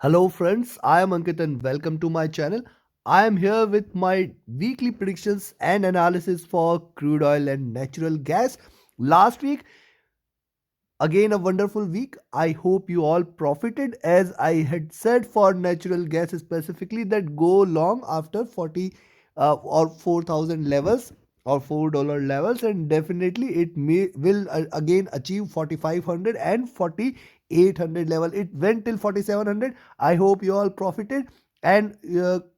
Hello friends, I am Ankit and welcome to my channel. I am here with my weekly predictions and analysis for crude oil and natural gas. Last week, again a wonderful week. I hope you all profited as I had said for natural gas specifically that go long after 40 or 4000 levels or $4 levels, and definitely it may will again achieve 4500 and 4800 level. It went till 4700. I hope you all profited. And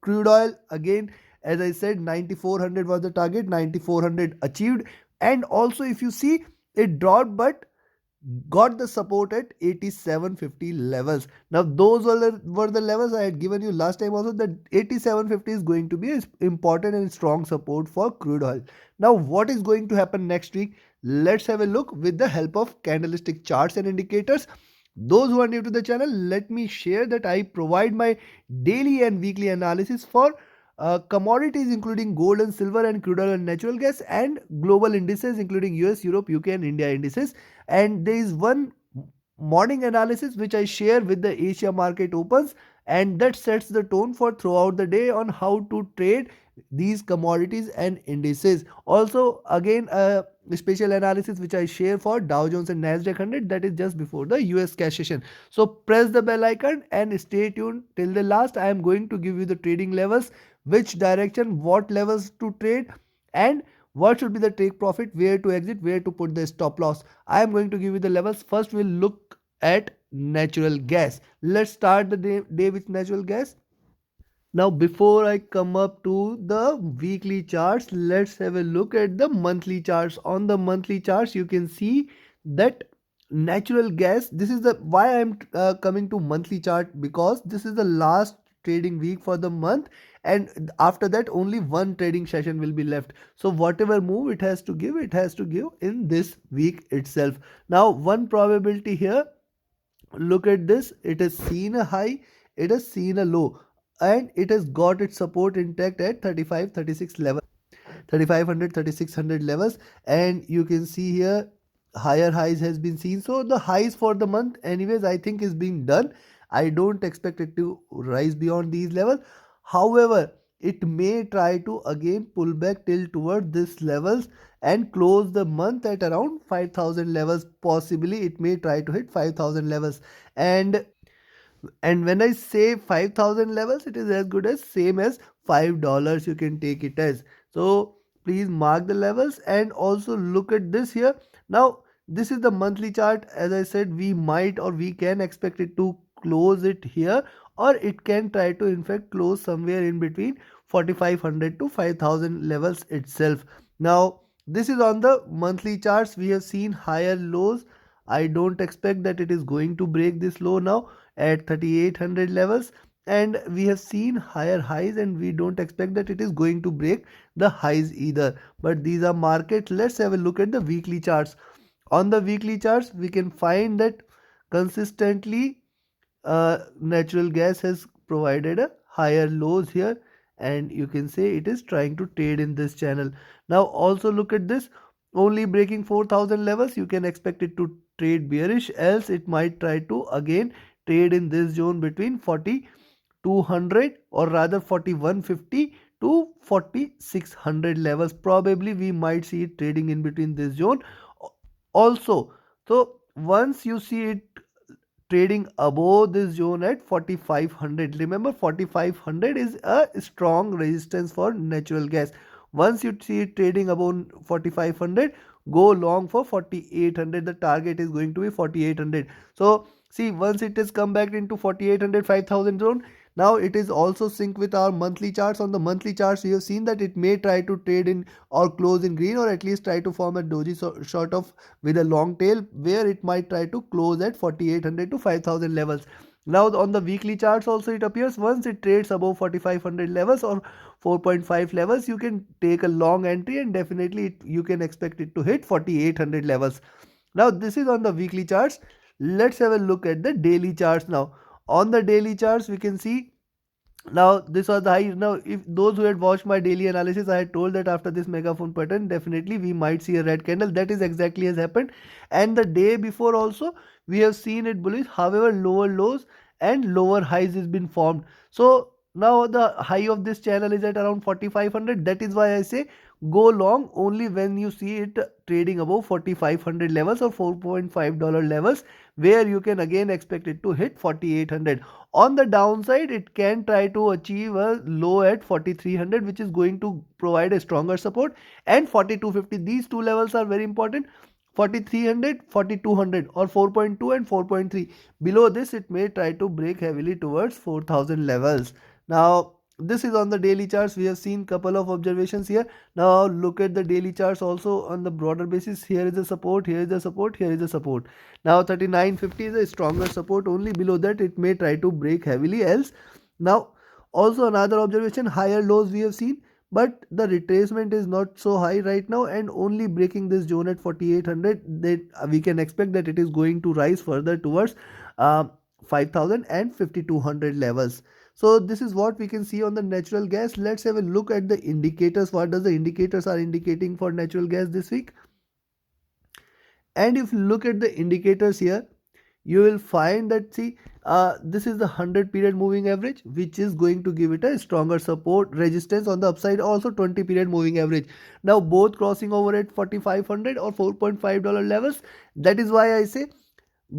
crude oil again, as I said, 9400 was the target, 9400 achieved. And also if you see, it dropped but got the support at 8750 levels. Now those were the levels I had given you last time also, that 8750 is going to be an important and strong support for crude oil. Now what is going to happen next week? Let's have a look with the help of candlestick charts and indicators. Those who are new to the channel, let me share that I provide my daily and weekly analysis for commodities including gold and silver and crude oil and natural gas, and global indices including US, Europe, UK and India indices. And there is one morning analysis which I share with the Asia market opens, and that sets the tone for throughout the day on how to trade these commodities and indices. Also again a special analysis which I share for Dow Jones and Nasdaq 100, that is just before the US cash session. So press the bell icon and stay tuned till the last. I am going to give you the trading levels, which direction, what levels to trade, and what should be the take profit, where to exit, where to put the stop loss. I am going to give you the levels. First we'll look at natural gas. Let's start the day with natural gas. Now before I come up to the weekly charts, let's have a look at the monthly charts. On the monthly charts you can see that natural gas, this is the why I'm coming to monthly chart, because this is the last trading week for the month, and after that only one trading session will be left. So whatever move it has to give, it has to give in this week itself. Now one probability here, look at this, it has seen a high, it has seen a low, and it has got its support intact at 35 36 level, 3500 3600 levels. And you can see here higher highs has been seen. So the highs for the month anyways I think is being done. I don't expect it to rise beyond these levels. However, it may try to again pull back till toward this levels and close the month at around 5000 levels. Possibly it may try to hit 5000 levels. And when I say 5000 levels, it is as good as same as $5, you can take it as. So please mark the levels and also look at this here. Now this is the monthly chart. As I said, we might or we can expect it to close it here, or it can try to in fact close somewhere in between 4500 to 5000 levels itself. Now this is on the monthly charts. We have seen higher lows. I don't expect that it is going to break this low now at 3800 levels, and we have seen higher highs, and we don't expect that it is going to break the highs either. But these are markets. Let's have a look at the weekly charts. On the weekly charts we can find that consistently natural gas has provided a higher lows here, and you can say it is trying to trade in this channel. Now also look at this, only breaking 4000 levels, you can expect it to trade bearish, else it might try to again trade in this zone between 4200, or rather 4150 to 4600 levels. Probably we might see it trading in between this zone also. So once you see it trading above this zone at 4500, remember 4500 is a strong resistance for natural gas. Once you see it trading above 4500, go long for 4800. The target is going to be 4800. So see, once it has come back into 4800 5000 zone, now it is also sync with our monthly charts. On the monthly charts you have seen that it may try to trade in or close in green, or at least try to form a doji sort of with a long tail, where it might try to close at 4800 to 5000 levels. Now on the weekly charts also it appears, once it trades above 4500 levels or 4.5 levels, you can take a long entry, and definitely you can expect it to hit 4800 levels. Now this is on the weekly charts. Let's have a look at the daily charts now. On the daily charts we can see, now this was the high. Now if those who had watched my daily analysis, I had told that after this megaphone pattern definitely we might see a red candle. That is exactly has happened, and the day before also we have seen it bullish, however lower lows, and lower highs has been formed. So now the high of this channel is at around 4500. That is why I say go long only when you see it trading above 4500 levels or $4.5 levels, where you can again expect it to hit 4800. On the downside, it can try to achieve a low at 4300, which is going to provide a stronger support, and 4250. These two levels are very important. 4300, 4200, or 4.2 and 4.3. Below this, it may try to break heavily towards 4000 levels. Now, this is on the daily charts. We have seen couple of observations here. Now look at the daily charts also on the broader basis. Here is the support, here is the support, here is the support. Now 3950 is a stronger support. Only below that it may try to break heavily else. Now also another observation, higher lows we have seen, but the retracement is not so high right now, and only breaking this zone at 4800, that we can expect that it is going to rise further towards uh, 5000 and 5200 levels. So this is what we can see on the natural gas. Let's have a look at the indicators. What does the indicators are indicating for natural gas this week? And if you look at the indicators here, you will find that, see, this is the 100 period moving average, which is going to give it a stronger support resistance on the upside. Also 20 period moving average, now both crossing over at 4500 or $4.5 levels. That is why I say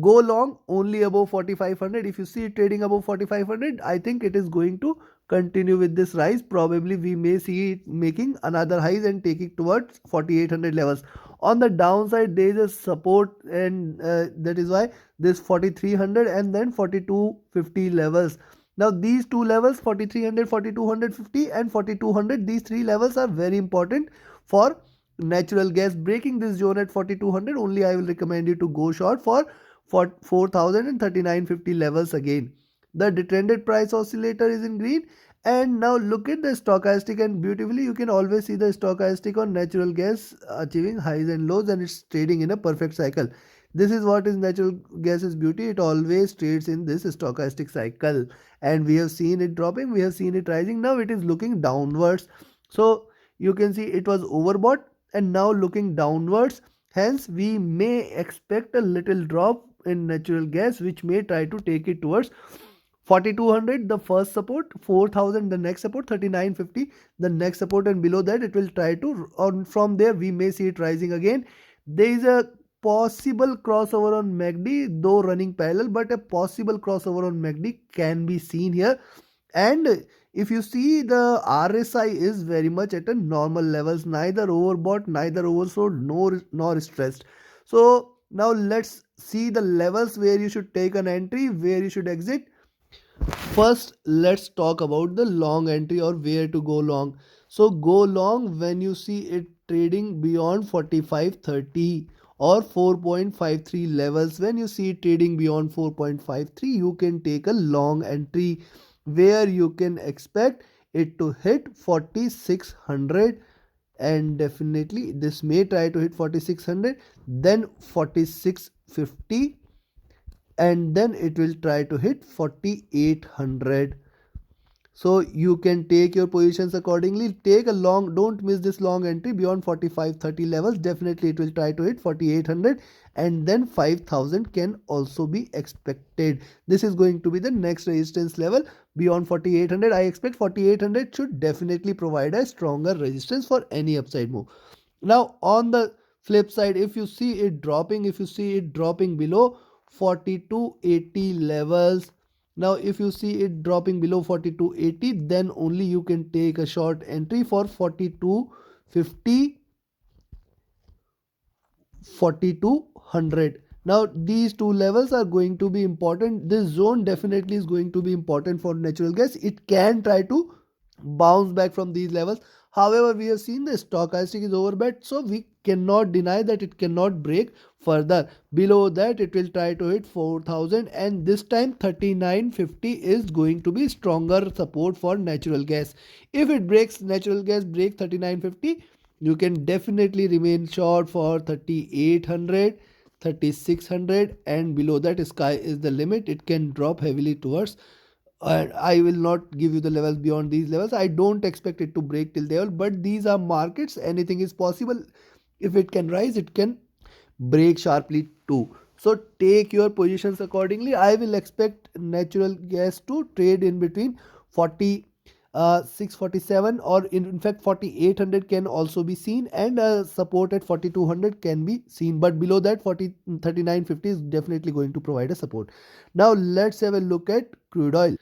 go long only above 4500. If you see it trading above 4500, I think it is going to continue with this rise. Probably we may see it making another highs and take it towards 4800 levels. On the downside, there is a support, and that is why this 4300 and then 4250 levels. Now these two levels, 4300, 4250 and 4200, these three levels are very important for natural gas. Breaking this zone at 4200, only I will recommend you to go short for 4000 and 3950 levels again. The detrended price oscillator is in green. And now look at the stochastic, and beautifully you can always see the stochastic on natural gas achieving highs and lows, and it's trading in a perfect cycle. This is what is natural gas's beauty. It always trades in this stochastic cycle, and we have seen it dropping, we have seen it rising. Now it is looking downwards. So you can see it was overbought and now looking downwards. Hence we may expect a little drop in natural gas, which may try to take it towards 4200 the first support, 4000 the next support, 3950 the next support, and below that it will try to, on from there we may see it rising again. There is a possible crossover on MACD, though running parallel, but a possible crossover on MACD can be seen here. And if you see, the RSI is very much at a normal levels, neither overbought, neither oversold, nor stressed. So now let's see the levels where you should take an entry, where you should exit. First, let's talk about the long entry or where to go long. So go long when you see it trading beyond 4530 or 4.53 levels. When you see it trading beyond 4.53, you can take a long entry where you can expect it to hit 4600, and definitely this may try to hit 4600, then 4650, and then it will try to hit 4800. So you can take your positions accordingly. Take a long, don't miss this long entry beyond 4530 levels. Definitely it will try to hit 4800, and then 5000 can also be expected. This is going to be the next resistance level beyond 4800. I expect 4800 should definitely provide a stronger resistance for any upside move. Now on the flip side, if you see it dropping, if you see it dropping below 4280 levels, now if you see it dropping below 4280, then only you can take a short entry for 4250, 4200. Now these two levels are going to be important. This zone definitely is going to be important for natural gas. It can try to bounce back from these levels. However, we have seen the stochastic is overbought, so we cannot deny that it cannot break further. Below that, it will try to hit 4000, and this time 3950 is going to be stronger support for natural gas. If it breaks, natural gas break 3950, you can definitely remain short for 3800, 3600, and below that sky is the limit. It can drop heavily towards, and I will not give you the levels beyond these levels. I don't expect it to break till there, but these are markets. Anything is possible. If it can rise, it can break sharply too. So take your positions accordingly. I will expect natural gas to trade in between 40 647, or in fact 4800 can also be seen, and support at 4200 can be seen, but below that 3950 is definitely going to provide a support. Now let's have a look at crude oil.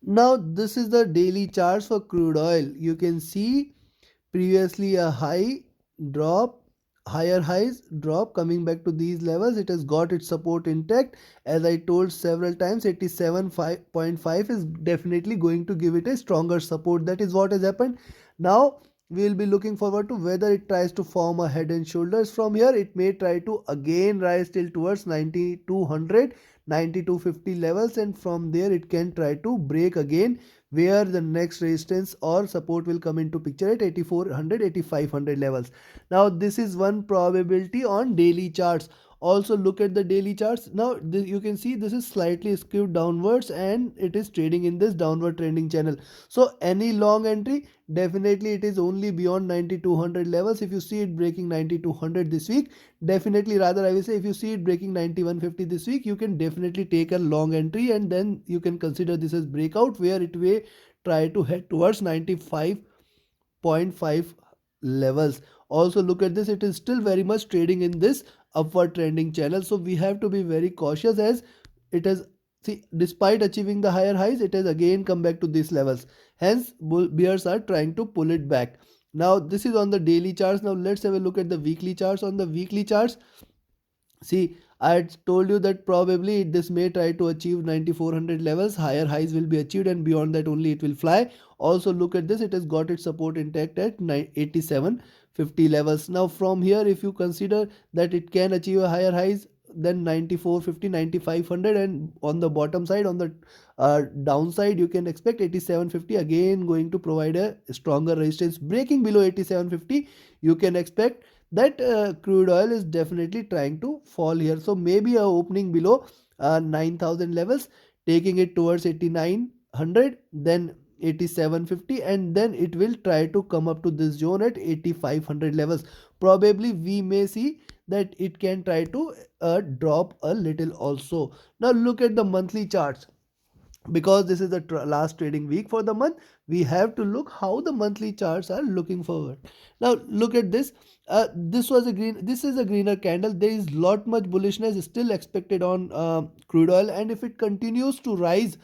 Now this is the daily charts for crude oil. You can see previously a high drop, higher highs drop, coming back to these levels. It has got its support intact. As I told several times, 87.5 is definitely going to give it a stronger support. That is what has happened. Now we will be looking forward to whether it tries to form a head and shoulders from here. It may try to again rise till towards 9200, 9250 levels, and from there it can try to break again, where the next resistance or support will come into picture at 8400, 8500 levels. Now this is one probability on daily charts. Also look at the daily charts. Now you can see this is slightly skewed downwards and it is trading in this downward trending channel. So any long entry, definitely it is only beyond 9200 levels. If you see it breaking 9200 this week, definitely, rather I will say, if you see it breaking 9150 this week, you can definitely take a long entry, and then you can consider this as breakout, where it may try to head towards 95.5 levels. Also look at this, it is still very much trading in this upward trending channel, so we have to be very cautious, as it has, see, despite achieving the higher highs, it has again come back to these levels. Hence bears are trying to pull it back. Now this is on the daily charts. Now let's have a look at the weekly charts. On the weekly charts, see, I had told you that probably this may try to achieve 9400 levels. Higher highs will be achieved, and beyond that only it will fly. Also look at this, it has got its support intact at 8750 levels. Now from here, if you consider that it can achieve a higher highs than 9450, 9500, and on the bottom side, on the downside, you can expect 8750 again going to provide a stronger resistance. Breaking below 8750, you can expect that crude oil is definitely trying to fall here. So maybe a opening below 9000 levels, taking it towards 8900, then 8750, and then it will try to come up to this zone at 8500 levels. Probably we may see that it can try to drop a little also. Now look at the monthly charts. Because this is the last trading week for the month, we have to look how the monthly charts are looking forward. Now look at this. This is a greener candle. There is lot much bullishness still expected on crude oil, and if it continues to rise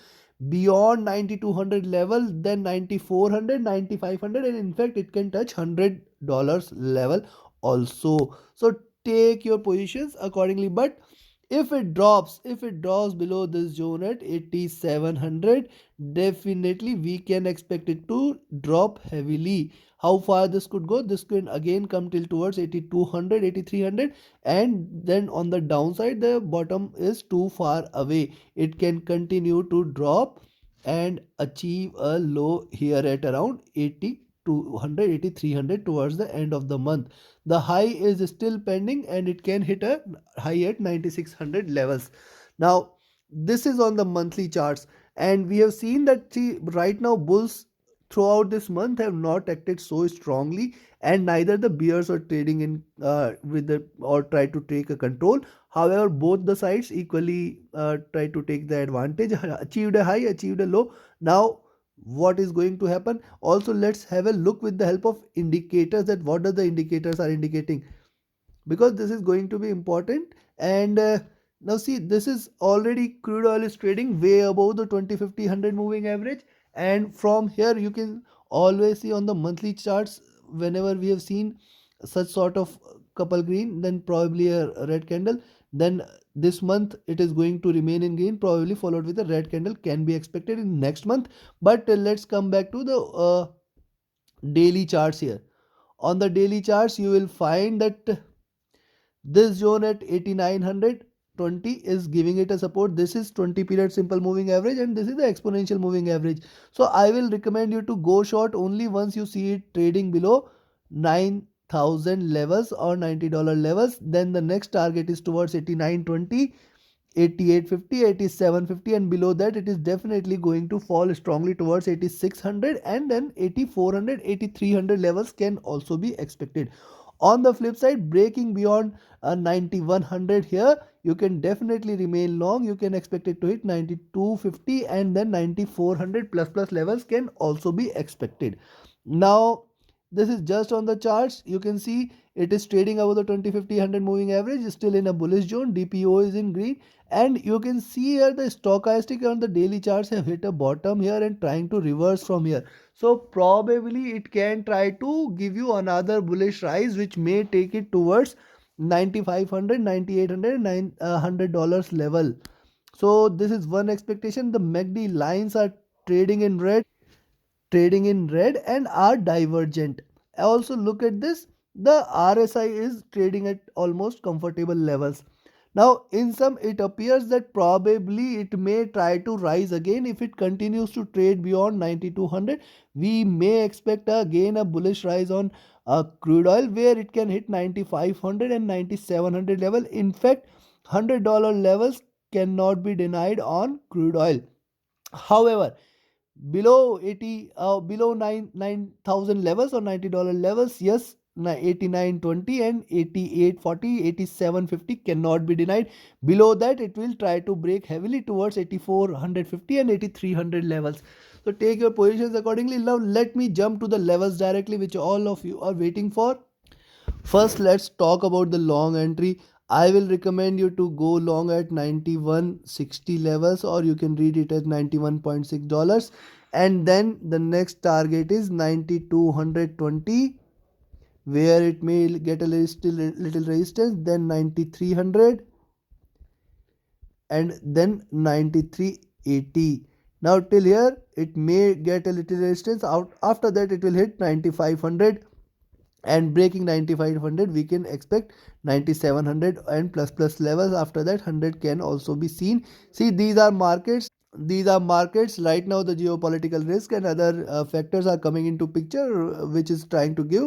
beyond 9200 level, then 9400, 9500, and in fact it can touch $100 level also. So take your positions accordingly. But if it drops below this zone at 8700, definitely we can expect it to drop heavily. How far this could go? This can again come till towards 8200, 8300, and then on the downside, the bottom is too far away. It can continue to drop and achieve a low here at around 8200, 8300 towards the end of the month. The high is still pending, and it can hit a high at 9600 levels. Now this is on the monthly charts, and we have seen that, see, right now bulls throughout this month have not acted so strongly, and neither the bears are trading in with the or try to take a control. However, both the sides equally try to take the advantage, achieved a high, achieved a low. Now what is going to happen? Also let's have a look with the help of indicators, that what are the indicators are indicating, because this is going to be important. And now see, this is already, crude oil is trading way above the 20-50-100 moving average, and from here you can always see on the monthly charts, whenever we have seen such sort of couple green, then probably a red candle, then this month it is going to remain in green, probably followed with a red candle can be expected in next month. But let's come back to the daily charts here. On the daily charts, you will find that this zone at 8920 is giving it a support. This is 20 period simple moving average, and this is the exponential moving average. So I will recommend you to go short only once you see it trading below 9000 levels or $90 levels. Then the next target is towards 8920, 8850, 8750, and below that it is definitely going to fall strongly towards 8600, and then 8400, 8300 levels can also be expected. On the flip side, breaking beyond 9100 here, you can definitely remain long. You can expect it to hit 9250, and then 9400 plus levels can also be expected. Now this is just on the charts. You can see it is trading above the 20-50-100 moving average, still in a bullish zone. DPO is in green, and you can see here the stochastic on the daily charts have hit a bottom here and trying to reverse from here. So probably it can try to give you another bullish rise, which may take it towards 9500, 9800, $900 level. So this is one expectation. The MACD lines are trading in red, and are divergent. Also look at this. The RSI is trading at almost comfortable levels. Now in sum, it appears that probably it may try to rise again. If it continues to trade beyond 9200, we may expect again a bullish rise on crude oil, where it can hit 9500 and 9700 level. In fact, $100 levels cannot be denied on crude oil. However, below 80, below 9000 levels or $90 levels, yes, 8920 and 8840, 8750 cannot be denied. Below that, it will try to break heavily towards 8450 and 8300 levels. So take your positions accordingly. Now let me jump to the levels directly, which all of you are waiting for. First, let's talk about the long entry. I will recommend you to go long at 9160 levels, or you can read it as $91.6. And then the next target is 9220, where it may get a little resistance, then 9300, and then 9380. Now till here it may get a little resistance out. After that it will hit 9500, and breaking 9500 we can expect 9700 and plus levels. After that 100 can also be seen. See, these are markets right now. The geopolitical risk and other factors are coming into picture, which is trying to give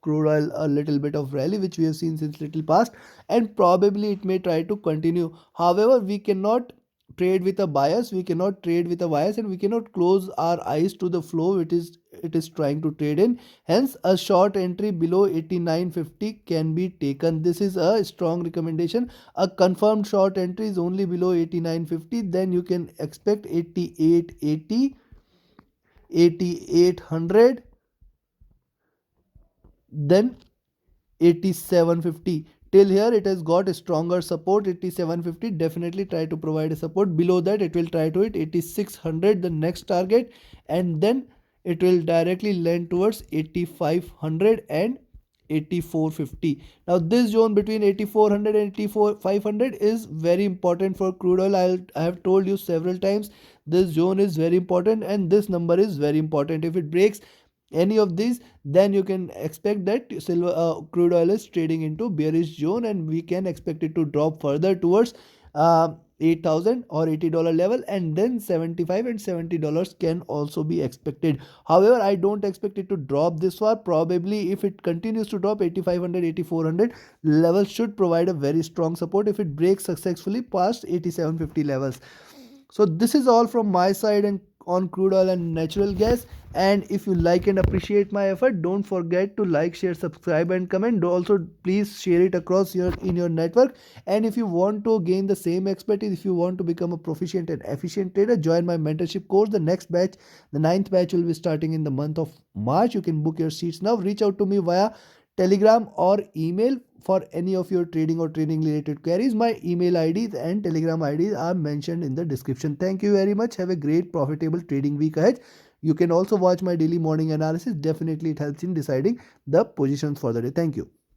crude oil a little bit of rally, which we have seen since little past, and probably it may try to continue. However, we cannot trade with a bias. We cannot trade with a bias, and we cannot close our eyes to the flow it is trying to trade in. Hence, a short entry below 8950 can be taken. This is a strong recommendation. A confirmed short entry is only below 8950. Then you can expect 8880, 8800, then 8750. Till here it has got a stronger support. 8750 definitely try to provide a support. Below that it will try to hit 8600, the next target, and then it will directly land towards 8500 and 8450. Now this zone between 8400 and 8500 is very important for crude oil. I have told you several times, this zone is very important, and this number is very important. If it breaks any of these, then you can expect that crude oil is trading into bearish zone, and we can expect it to drop further towards 8000 or $80 level, and then 75 and $70 can also be expected. However, I don't expect it to drop this far. Probably if it continues to drop, 8500, 8400 levels should provide a very strong support if it breaks successfully past 8750 levels. So this is all from my side and on crude oil and natural gas. And if you like and appreciate my effort, don't forget to like, share, subscribe, and comment. Also please share it across in your network. And if you want to gain the same expertise, if you want to become a proficient and efficient trader, join my mentorship course. The next batch, the 9th batch, will be starting in the month of March. You can book your seats now. Reach out to me via Telegram or email for any of your trading or trading related queries. My email IDs and Telegram IDs are mentioned in the description. Thank you very much. Have a great profitable trading week ahead. You can also watch my daily morning analysis. Definitely it helps in deciding the positions for the day. Thank you.